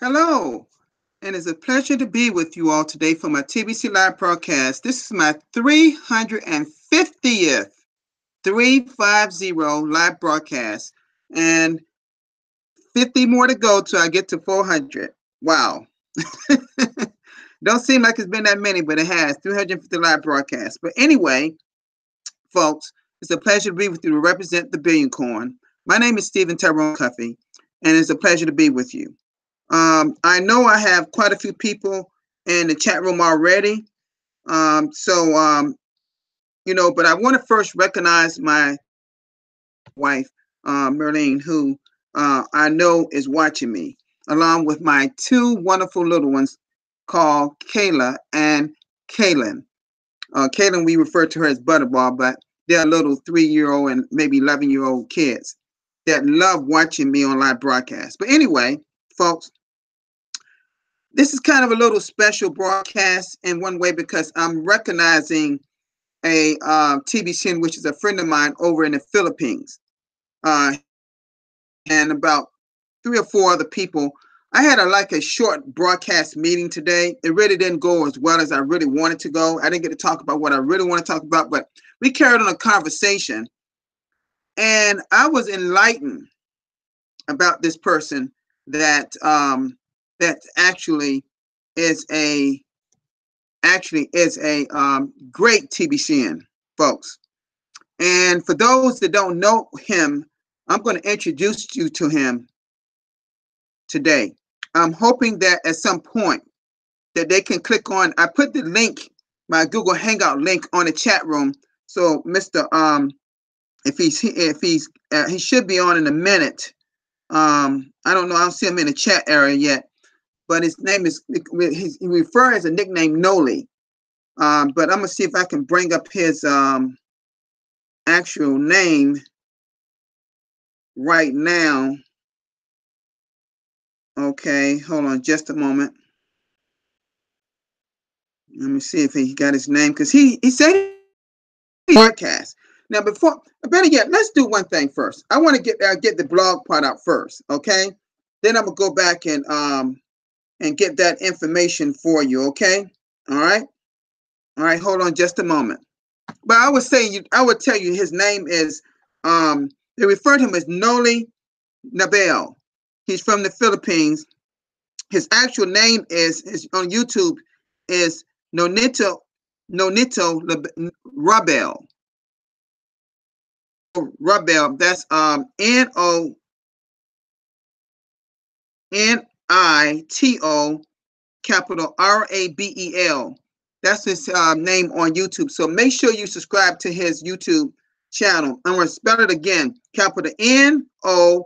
Hello, and it's a pleasure to be with you all today for my TBC live broadcast. This is my 350th 350 live broadcast, and 50 more to go till I get to 400. Wow. Don't seem like it's been that many, but it has. 350 live broadcasts. But anyway, folks, it's a pleasure to be with you to represent the Billion Coin. My name is Stephen Tyrone Cuffey, and it's a pleasure to be with you. I know I have quite a few people in the chat room already. But I want to first recognize my wife, Merlene, who I know is watching me, along with my two wonderful little ones called Kayla and Kaylin. Kaylin, we refer to her as Butterball, but they're little 3-year-old and maybe 11-year-old kids that love watching me on live broadcasts. But anyway, folks, this is kind of a little special broadcast in one way because I'm recognizing a TBC, which is a friend of mine over in the Philippines, and about 3 or 4 other people. I had a short broadcast meeting today. It really didn't go as well as I really wanted to go. I didn't get to talk about what I really want to talk about, but we carried on a conversation, and I was enlightened about this person that that actually is a great TBCN, folks. And for those that don't know him, I'm going to introduce you to him today. I'm hoping that at some point that they can click on. I put the link, my Google Hangout link, on the chat room. So Mr. He should be on in a minute. I don't know. I don't see him in the chat area yet. But his name is, he refers as a nickname Noli. But I'm gonna see if I can bring up his actual name right now. Okay, hold on just a moment. Let me see if he got his name, because he said he broadcast. Now, before, better yet, let's do one thing first. I want to get the blog part out first, okay? Then I'm gonna go back and get that information for you, okay? All right, hold on just a moment. But I would tell you his name is, they refer to him as Noli Nabel. He's from the Philippines. His actual name is on YouTube is Nonito Rabel. Rabel. That's Nonito capital Rabel. That's his name on YouTube. So make sure you subscribe to his YouTube channel. I'm going to spell it again. Capital Nonito.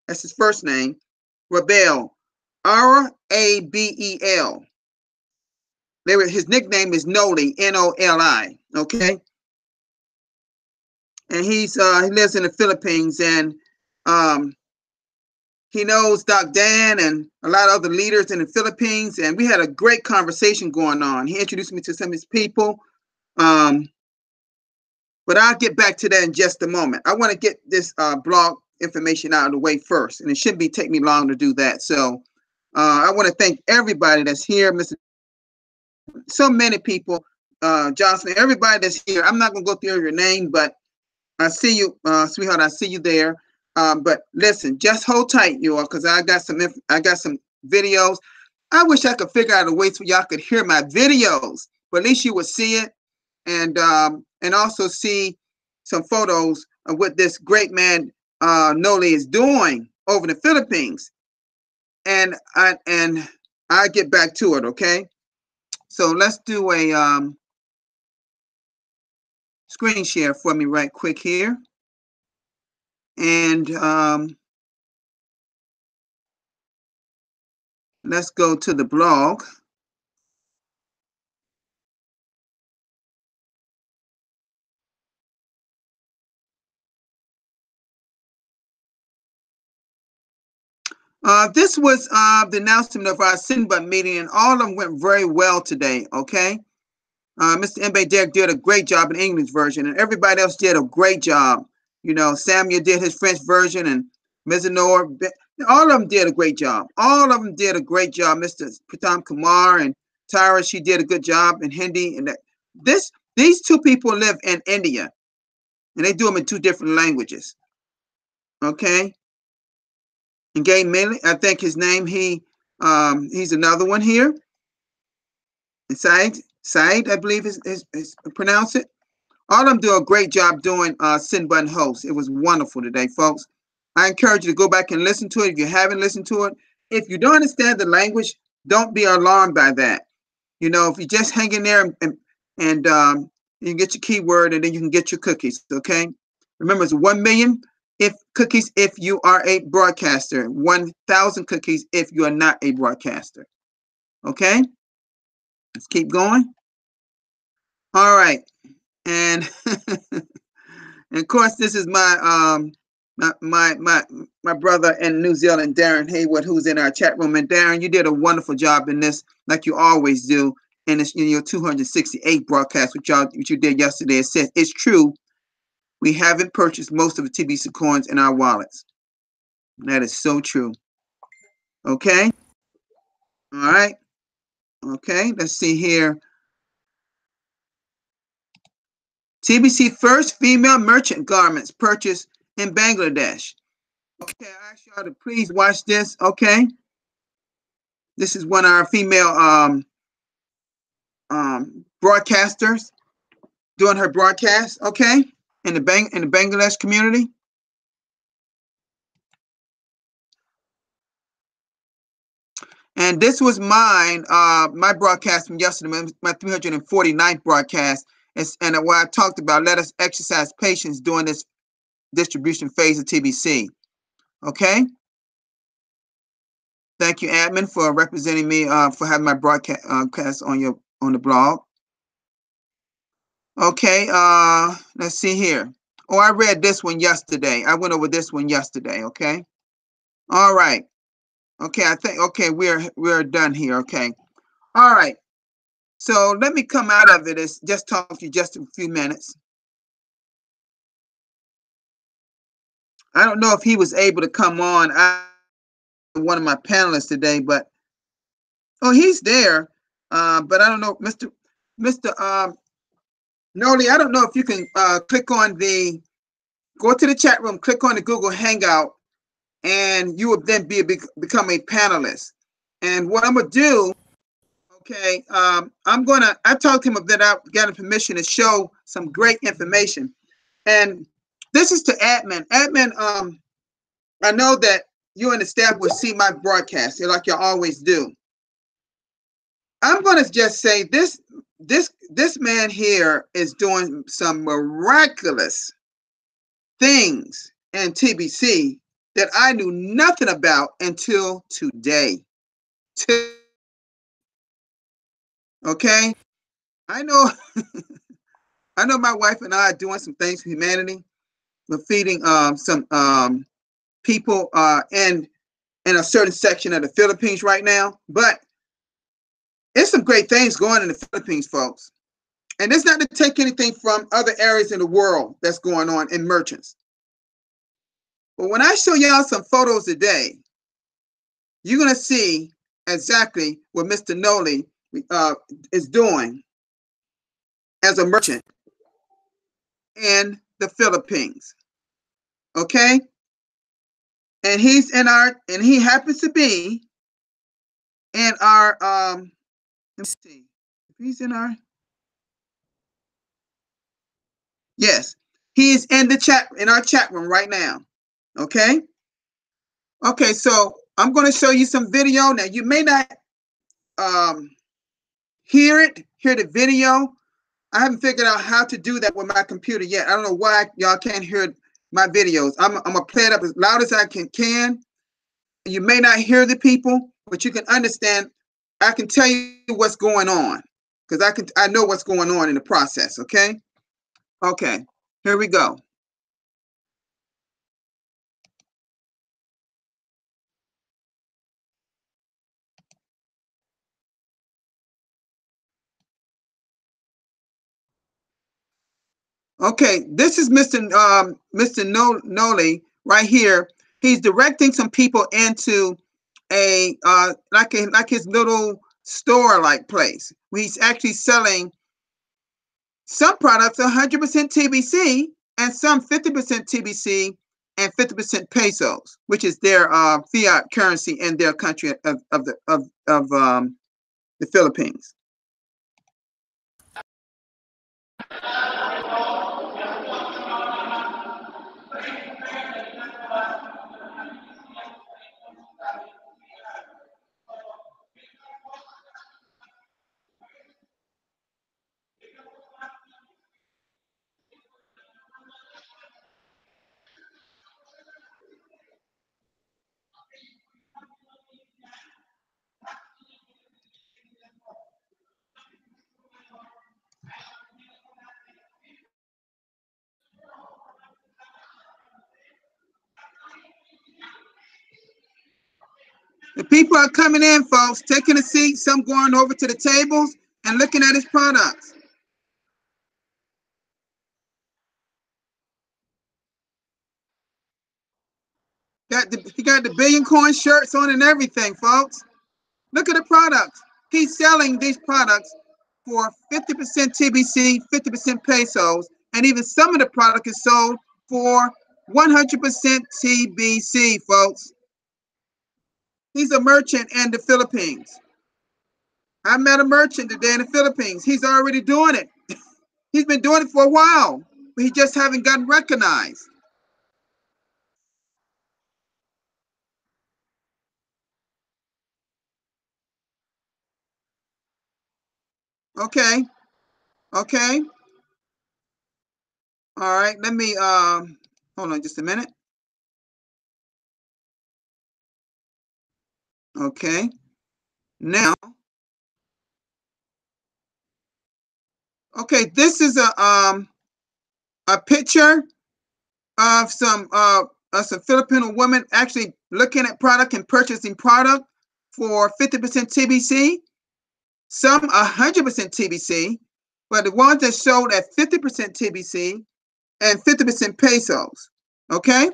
That's his first name. Rabel. Rabel. His nickname is Noli. Noli. Okay. And he lives in the Philippines, and he knows Doc Dan and a lot of other leaders in the Philippines, and we had a great conversation going on. He introduced me to some of his people, but I'll get back to that in just a moment. I want to get this blog information out of the way first, and it shouldn't take me long to do that. So I want to thank everybody that's here, Mr. So many people, Jocelyn, everybody that's here. I'm not going to go through your name, but I see you, sweetheart. I see you there. But listen, just hold tight, you all, because I got some videos. I wish I could figure out a way so y'all could hear my videos, but at least you would see it, and also see some photos of what this great man Noli is doing over in the Philippines. And I get back to it, okay? So let's do a screen share for me right quick here. And let's go to the blog. This was the announcement of our Sinbad meeting, and all of them went very well today, okay? Mr. Mbe did a great job in English version, and everybody else did a great job. You know, Samuel did his French version, and Ms. Honor, All of them did a great job. All of them did a great job. Mr. Pratam Kumar and Tara, she did a good job in Hindi. And these two people live in India, and they do them in two different languages. Okay. And Gay Millie, I think his name, he's another one here. And Said, I believe is pronounce it. All of them do a great job doing Sin Button host. It was wonderful today, folks. I encourage you to go back and listen to it if you haven't listened to it. If you don't understand the language, don't be alarmed by that. You know, if you just hang in there and you can get your keyword and then you can get your cookies, okay? Remember, it's 1 million cookies if you are a broadcaster, 1,000 cookies if you are not a broadcaster, okay? Let's keep going. All right. And, and of course, this is my brother in New Zealand, Darren Haywood, who's in our chat room. And Darren, you did a wonderful job in this, like you always do. And it's in your 268 broadcast, which you did yesterday. It says it's true. We haven't purchased most of the TBC coins in our wallets. That is so true. Okay. All right. Okay. Let's see here. TBC first female merchant garments purchased in Bangladesh. Okay, I ask y'all to please watch this. Okay, this is one of our female broadcasters doing her broadcast. Okay, in the Bangladesh community. And this was mine, my broadcast from yesterday, my 349th broadcast. And what I talked about, let us exercise patience during this distribution phase of TBC. Okay. Thank you, admin, for representing me, for having my broadcast on the blog. Okay, let's see here. Oh, I read this one yesterday. I went over this one yesterday. Okay. All right. Okay, I think we're done here. Okay. All right. So let me come out of it. It's just talk to you just a few minutes. I don't know if he was able to come on. One of my panelists today, but he's there. But I don't know, Mr. Noli. I don't know if you can go to the chat room, click on the Google Hangout, and you will then become a panelist. And what I'm gonna do, okay, I talked to him about getting permission to show some great information. And this is to admin. Admin, I know that you and the staff will see my broadcast like you always do. I'm gonna just say this man here is doing some miraculous things in TBC that I knew nothing about until today. Okay, I know I know my wife and I are doing some things for humanity. We're feeding some people in a certain section of the Philippines right now, but it's some great things going in the Philippines, folks. And it's not to take anything from other areas in the world that's going on in merchants. But when I show y'all some photos today, you're going to see exactly what Mr. Noli is doing as a merchant in the Philippines. Okay? And he happens to be in our let me see. If he's in our Yes. He is in our chat room right now. Okay? Okay, so I'm going to show you some video. Now you may not hear the video. I haven't figured out how to do that with my computer yet. I don't know why y'all can't hear my videos. I'm gonna play it up as loud as I can. You may not hear the people, but you can understand. I can tell you what's going on because I know what's going on in the process. Okay. Okay. Here we go. Okay, this is Mr. Noli right here. He's directing some people into a like his little store-like place. He's actually selling some products 100% TBC and some 50% TBC and 50% pesos, which is their fiat currency in their country of the Philippines. The people are coming in, folks, taking a seat, some going over to the tables and looking at his products. He got the Billion Coin shirts on and everything, folks. Look at the products. He's selling these products for 50% TBC, 50% pesos, and even some of the product is sold for 100% TBC, folks. He's a merchant in the Philippines. I met a merchant today in the Philippines. He's already doing it. He's been doing it for a while, but he just haven't gotten recognized. Okay. Okay. All right. Let me hold on just a minute. Okay. Now, okay, this is a picture of some Filipino women actually looking at product and purchasing product for 50% TBC, some 100% TBC, but the ones that sold at 50% TBC and 50% pesos. Okay.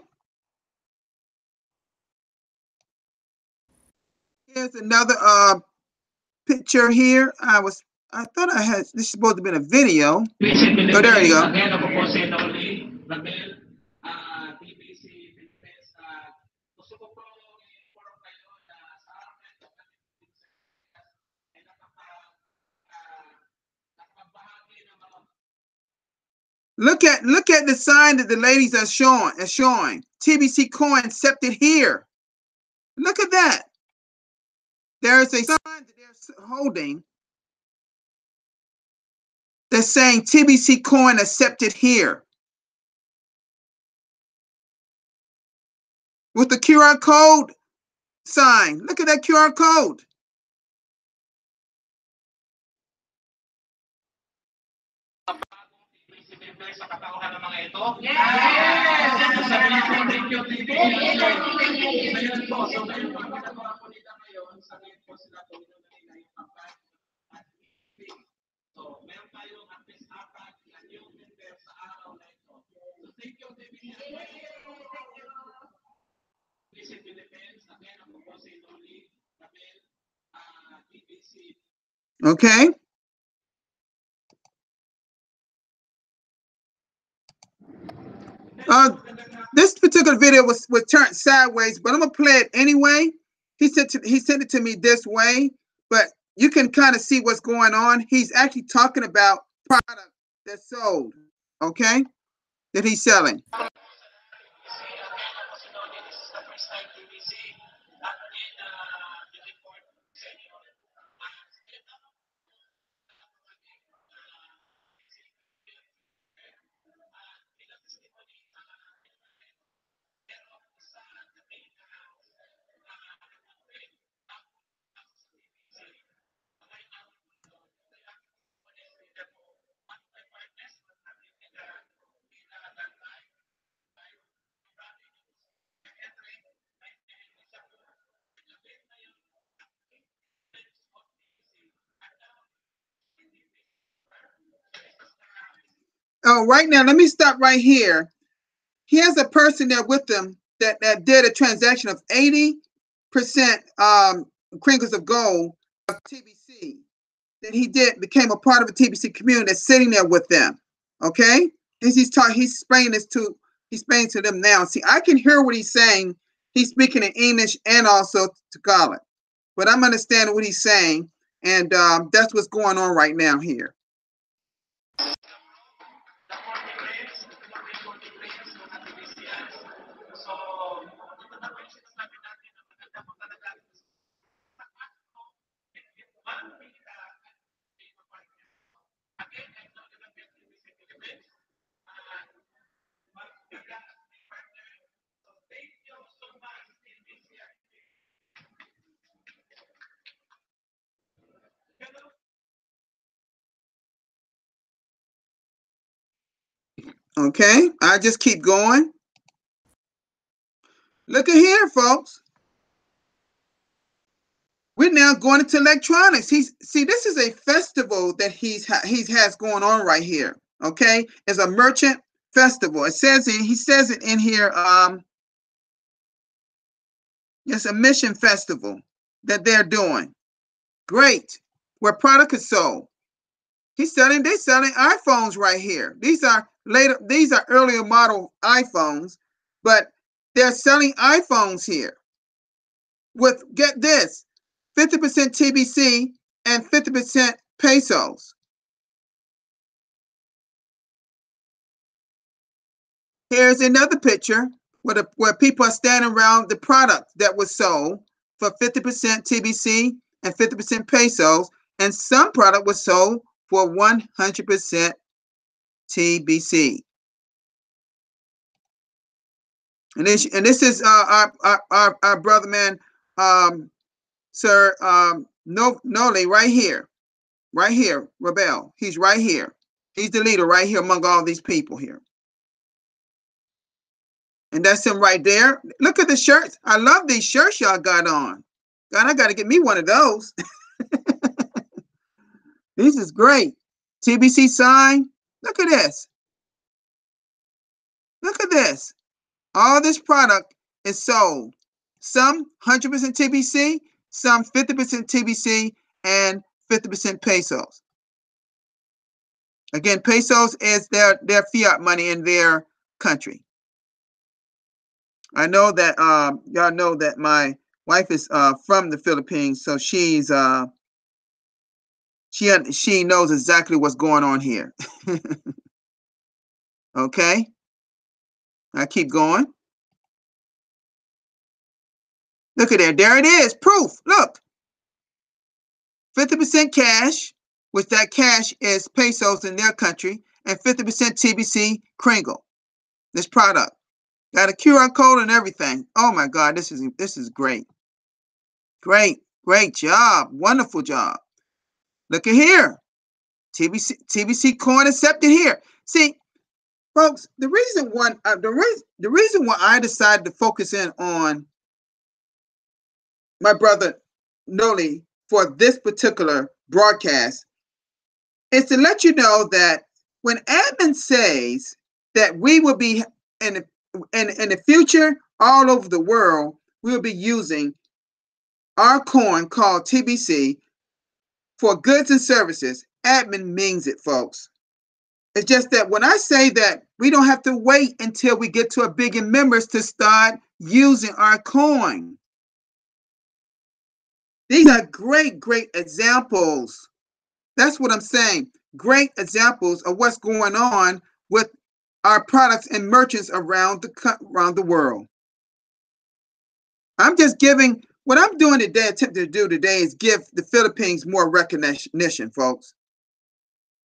Here's another picture here. I thought I had, this is supposed to be a video. Oh, there you go. Look at the sign that the ladies are showing. TBC coin accepted here. Look at that. There's a sign that they're holding that's saying TBC coin accepted here. With the QR code sign. Look at that QR code. Okay. This particular video was turned sideways, but I'm gonna play it anyway. He sent it to me this way, but you can kind of see what's going on. He's actually talking about product that's sold, okay, that he's selling. Oh, right now, let me stop right here. He has a person there with him that did a transaction of 80% crinkles of gold of TBC. Then he became a part of the TBC community that's sitting there with them. Okay? He's explaining this to them now. See, I can hear what he's saying. He's speaking in English and also Tagalog. But I'm understanding what he's saying, and that's what's going on right now here. Okay, I just keep going. Look at here, folks. We're now going into electronics. See, this is a festival that he has going on right here. Okay, it's a merchant festival. He says it in here. It's a mission festival that they're doing. Great, where product is sold. They're selling iPhones right here. These are earlier model iPhones, but they're selling iPhones here with, get this, 50% TBC and 50% pesos. Here's another picture where people are standing around the product that was sold for 50% TBC and 50% pesos, and some product was sold for 100% TBC. And this is our brother man, Sir Noli, right here, Rebel. He's right here. He's the leader right here among all these people here. And that's him right there. Look at the shirts. I love these shirts y'all got on. God, I got to get me one of those. This is great. TBC sign. Look at this. Look at this. All this product is sold. Some 100% TBC, some 50% TBC, and 50% pesos. Again, pesos is their fiat money in their country. I know that y'all know that my wife is from the Philippines, so she knows exactly what's going on here. Okay, I keep going. Look at there it is, proof. Look, 50% cash, which that cash is pesos in their country, and 50% TBC Kringle. This product got a QR code and everything. Oh my God, this is great. Great job, wonderful job. Look at here, TBC coin accepted here. See, folks, the reason why I decided to focus in on my brother Noli for this particular broadcast is to let you know that when admin says that we will be in the future all over the world, we will be using our coin called TBC for goods and services, admin means it, folks. It's just that when I say that, we don't have to wait until we get to 1 billion members to start using our coin. These are great examples. That's what I'm saying. Great examples of what's going on with our products and merchants around the world. I'm just giving, what I'm doing today, attempting to do today is give the Philippines more recognition, folks.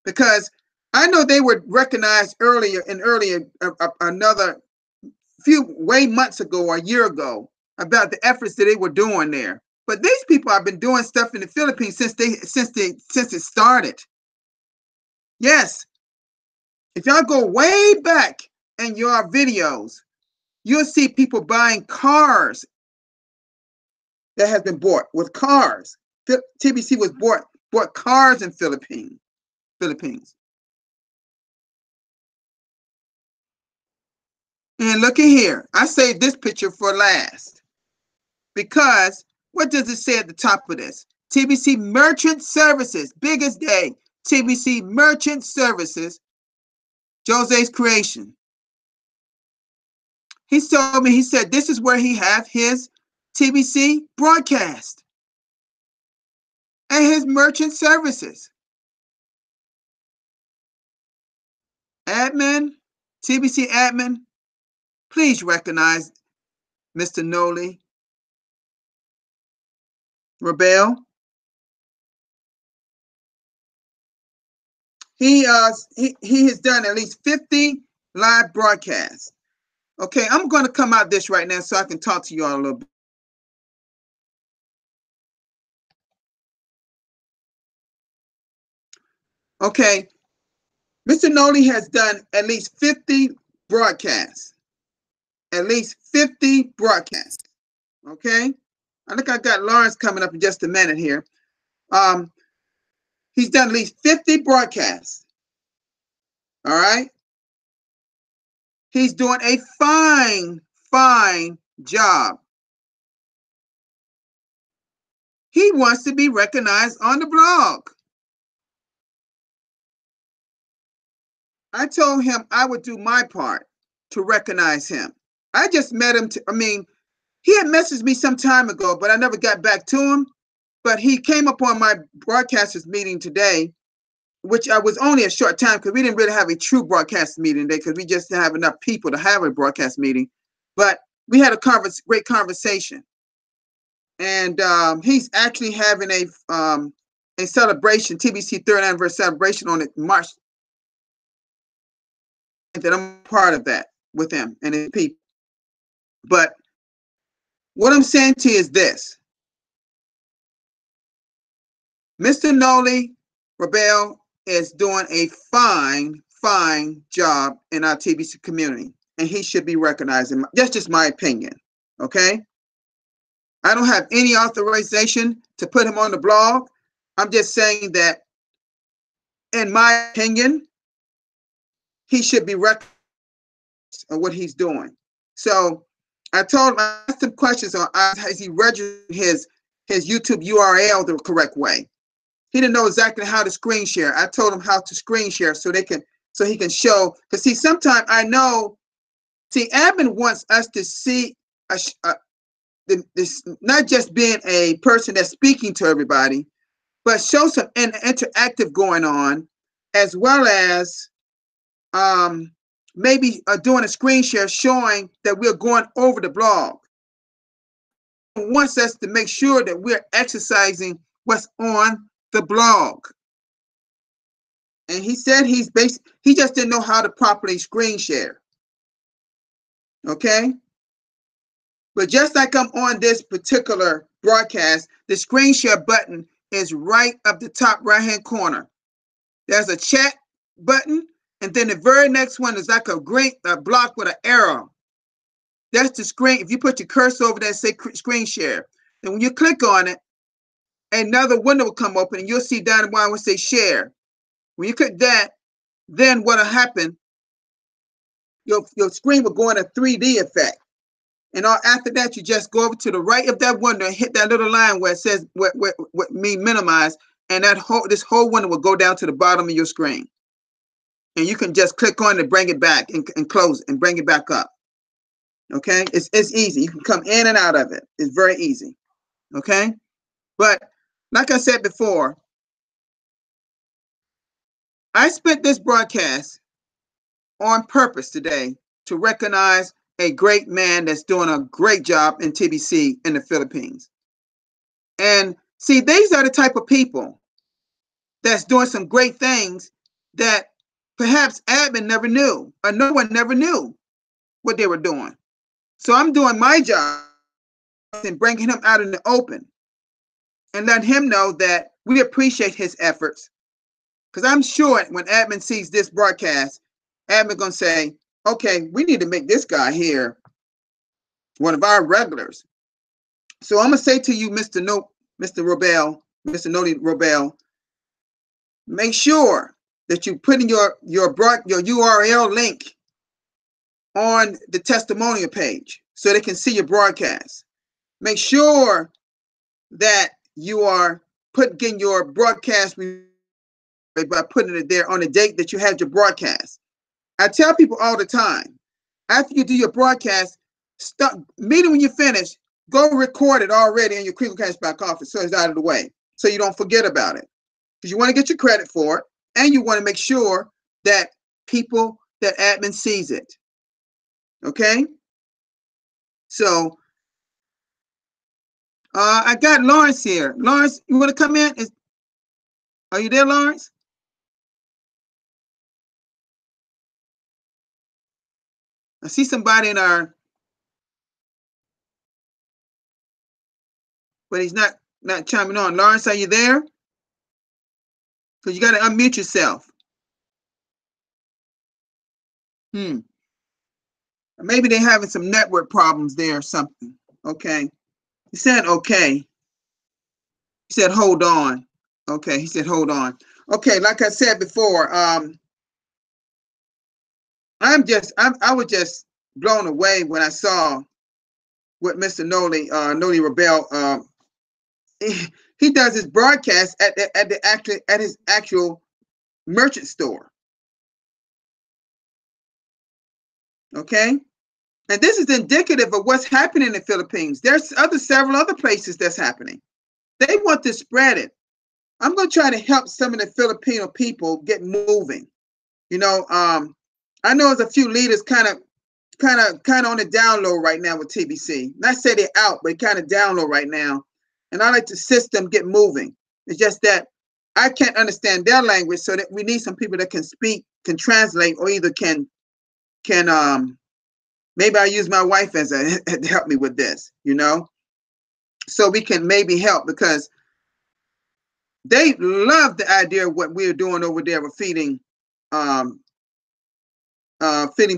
Because I know they were recognized earlier, another way months ago or a year ago about the efforts that they were doing there. But these people have been doing stuff in the Philippines since it started. Yes. If y'all go way back in your videos, you'll see people buying cars that has been bought with cars. TBC was bought cars in Philippines. And look at here. I saved this picture for last because what does it say at the top of this? TBC Merchant Services, biggest day. TBC Merchant Services, Jose's creation. He told me, he said, this is where he have his TBC broadcast and his merchant services. Admin, TBC admin, please recognize Mr. Noli Rebel. He has done at least 50 live broadcasts. Okay, I'm going to come out this right now so I can talk to you all a little bit. Okay, Mr. Noli has done at least 50 broadcasts. At least 50 broadcasts. Okay, I think I got Lawrence coming up in just a minute here. He's done at least 50 broadcasts. All right. He's doing a fine job. He wants to be recognized on the blog. I told him I would do my part to recognize him. I just met him. He had messaged me some time ago, but I never got back to him. But he came up on my broadcasters meeting today, which I was only a short time because we didn't really have a true broadcast meeting today because we just didn't have enough people to have a broadcast meeting. But we had a great conversation. And he's actually having a celebration, TBC third anniversary celebration on March. That I'm part of that with him and his people. But what I'm saying to you is this. Mr. Noli Rebel is doing a fine job in our TBC community, and he should be recognized. That's just my opinion, okay? I don't have any authorization to put him on the blog. I'm just saying that, in my opinion, he should be recognized for what he's doing. So I told him, I asked him questions on has he registered his YouTube URL the correct way. He didn't know exactly how to screen share. I told him how to screen share so he can show. Because see, sometimes I know, admin wants us to see this not just being a person that's speaking to everybody, but show some interactive going on, as well as maybe doing a screen share showing that we're going over the blog. He wants us to make sure that we're exercising what's on the blog. And he said he just didn't know how to properly screen share. Okay? But just like I'm on this particular broadcast, the screen share button is right up the top right-hand corner. There's a chat button, and then the very next one is like a block with an arrow. That's the screen. If you put your cursor over there, say screen share. And when you click on it, another window will come open, and you'll see down the bottom will say share. When you click that, then what'll happen, your screen will go in a 3D effect. And after that, you just go over to the right of that window and hit that little line where it says what mean minimize, and this whole window will go down to the bottom of your screen. And you can just click on it and bring it back and close it and bring it back up. Okay? It's easy. You can come in and out of it. It's very easy. Okay? But like I said before, I spent this broadcast on purpose today to recognize a great man that's doing a great job in TBC in the Philippines. And see, these are the type of people that's doing some great things that perhaps admin never knew, or no one never knew what they were doing. So I'm doing my job and bringing him out in the open and letting him know that we appreciate his efforts. Because I'm sure when admin sees this broadcast, admin going to say, okay, we need to make this guy here one of our regulars. So I'm going to say to you, Mr. Rebel, Mr. Noli Rebel, make sure that you put in your URL link on the testimonial page so they can see your broadcast. Make sure that you are getting your broadcast by putting it there on the date that you had your broadcast. I tell people all the time, after you do your broadcast, stop meeting when you finish, go record it already in your Crinkle Cashback office so it's out of the way, so you don't forget about it. Because you want to get your credit for it, and you want to make sure that that admin sees it. Okay? So I got Lawrence here. Lawrence, you want to come in? Are you there, Lawrence? I see somebody in our, but he's not chiming on. Lawrence, are you there? Because you got to unmute yourself. Maybe they're having some network problems there or something. Okay. He said, okay. He said, hold on. Okay. He said, hold on. Okay. Like I said before, I was just blown away when I saw what Mr. Noli Rebel, he does his broadcast at his actual merchant store. Okay. And this is indicative of what's happening in the Philippines. There's several other places that's happening. They want to spread it. I'm going to try to help some of the Filipino people get moving. You know, I know there's a few leaders kind of on the down low right now with TBC. Not say they're out, but kind of down low right now. And I like to assist them get moving. It's just that I can't understand their language, so that we need some people that can speak, can translate, or either can maybe I use my wife as to help me with this, you know, so we can maybe help, because they love the idea of what we're doing over there with feeding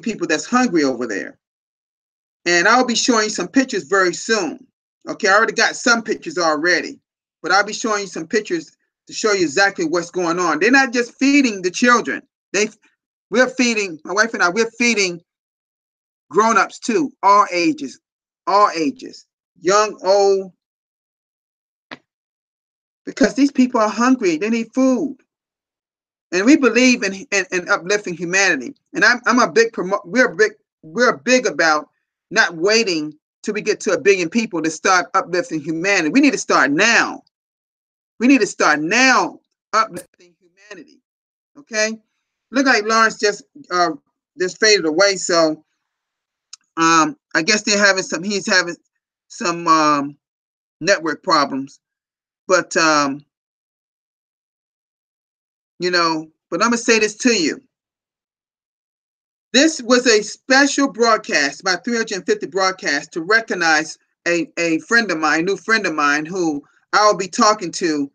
people that's hungry over there. And I'll be showing you some pictures very soon. Okay, I already got some pictures already, but I'll be showing you some pictures to show you exactly what's going on. They're not just feeding the children. We're feeding, my wife and I, we're feeding grown-ups too, all ages, young, old, because these people are hungry. They need food. And we believe in uplifting humanity. And we're big about not waiting till we get to 1 billion people to start uplifting humanity. We need to start now. We need to start now uplifting humanity. Okay? Look like Lawrence just faded away. So I guess he's having some network problems. But you know, but I'm gonna say this to you. This was a special broadcast, my 350 broadcast, to recognize a friend of mine, a new friend of mine, who I'll be talking to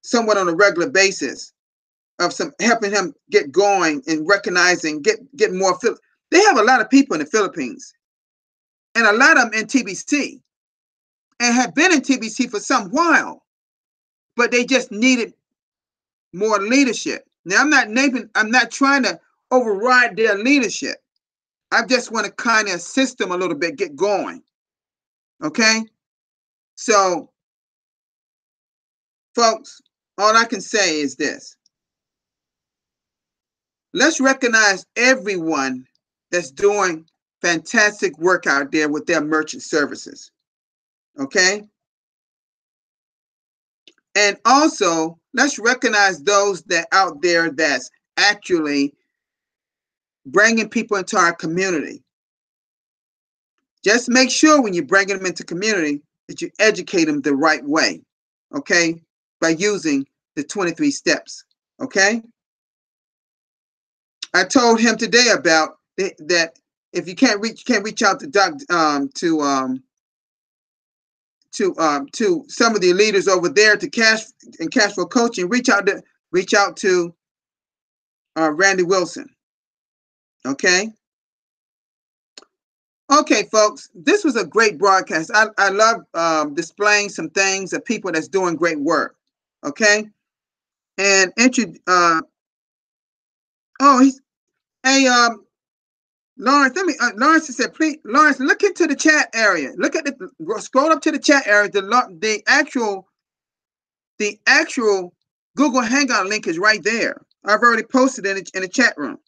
somewhat on a regular basis, of helping him get going and recognizing, get more. They have a lot of people in the Philippines, and a lot of them in TBC, and have been in TBC for some while, but they just needed more leadership. Now, I'm not trying to override their leadership. I just want to kind of assist them a little bit, get going. Okay? So, folks, all I can say is this. Let's recognize everyone that's doing fantastic work out there with their merchant services. Okay? And also, let's recognize those that out there that's actually bringing people into our community. Just make sure when you're bringing them into community that you educate them the right way, okay? By using the 23 steps, okay? I told him today about that if you can't reach out to to some of the leaders over there to cash flow coaching. Reach out to Randy Wilson. Okay. Okay, folks, this was a great broadcast. I love displaying some things of people that's doing great work. Okay. And Lawrence, Lawrence said, please, Lawrence, look into the chat area. Look at scroll up to the chat area. The actual Google Hangout link is right there. I've already posted it in the chat room.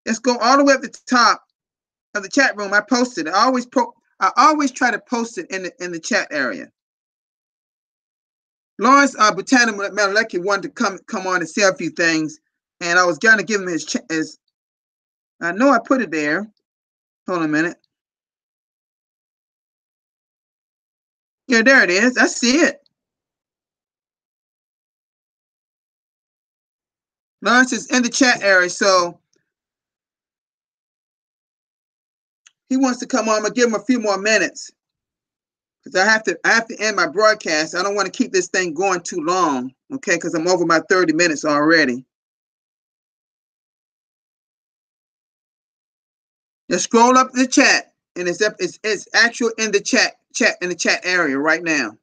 Let's go all the way up to the top of the chat room. I posted it. I always try to post it in the chat area. Lawrence Botanic Maleki wanted to come on and say a few things, and I was gonna give him his. I know I put it there. Hold on a minute. Yeah, there it is. I see it. Lawrence is in the chat area, so he wants to come on. I'm gonna give him a few more minutes because I have to end my broadcast. I don't want to keep this thing going too long, okay? Because I'm over my 30 minutes already. Just scroll up the chat, and it's actual in the chat area right now.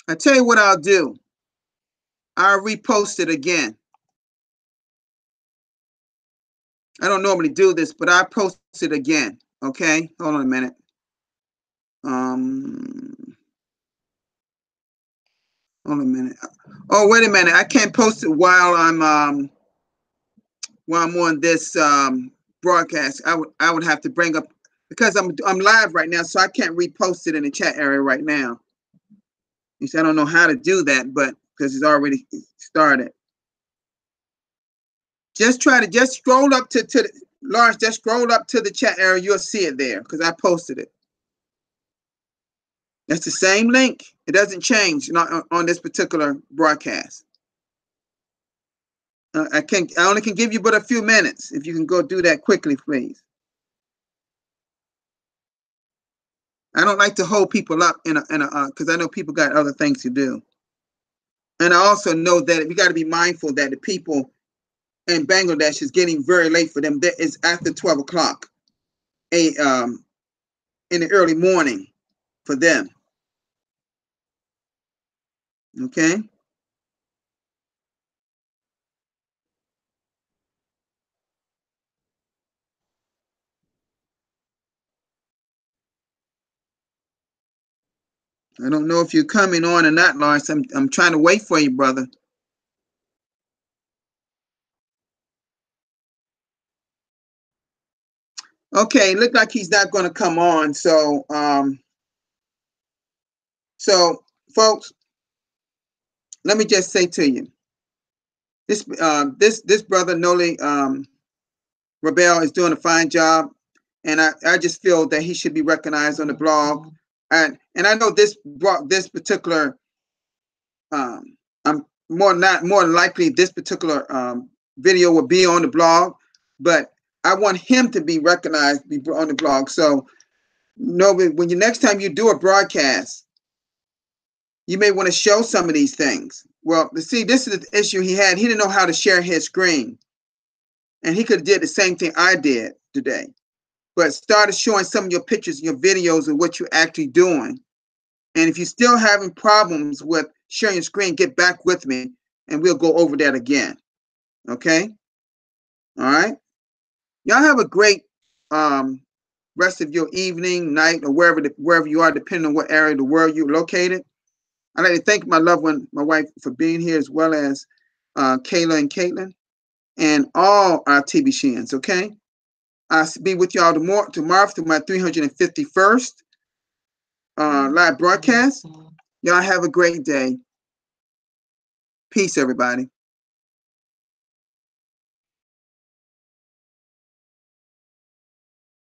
I tell you what I'll do. I'll repost it again. I don't normally do this, but I post it again. Okay, hold on a minute. Hold on a minute. Oh, wait a minute. I can't post it while I'm on this broadcast. I would have to bring up because I'm live right now, so I can't repost it in the chat area right now. You see, I don't know how to do that, but because it's already started. Just scroll up to the Lawrence. Just scroll up to the chat area. You'll see it there because I posted it. That's the same link. It doesn't change on this particular broadcast. I only can give you but a few minutes. If you can go do that quickly, please. I don't like to hold people up because I know people got other things to do. And I also know that we got to be mindful that the people in Bangladesh is getting very late for them. It's after 12 o'clock in the early morning for them. Okay. I don't know if you're coming on or not, Lawrence. I'm trying to wait for you, brother. Okay, look like he's not going to come on. So, folks, let me just say to you, this brother Noli Rebel is doing a fine job, and I just feel that he should be recognized on the blog. And I know this particular I'm more likely this particular video will be on the blog, but I want him to be recognized, be on the blog. So, when next time you do a broadcast, you may want to show some of these things. Well, see, this is the issue he had. He didn't know how to share his screen, and he could have did the same thing I did today, but started showing some of your pictures, your videos of what you're actually doing. And if you're still having problems with sharing your screen, get back with me, and we'll go over that again. Okay? All right? Y'all have a great rest of your evening, night, or wherever you are, depending on what area of the world you're located. I'd like to thank my loved one, my wife, for being here, as well as Kayla and Caitlin, and all our TBCians, okay? I'll be with y'all tomorrow for my 351st live broadcast. Y'all have a great day. Peace, everybody.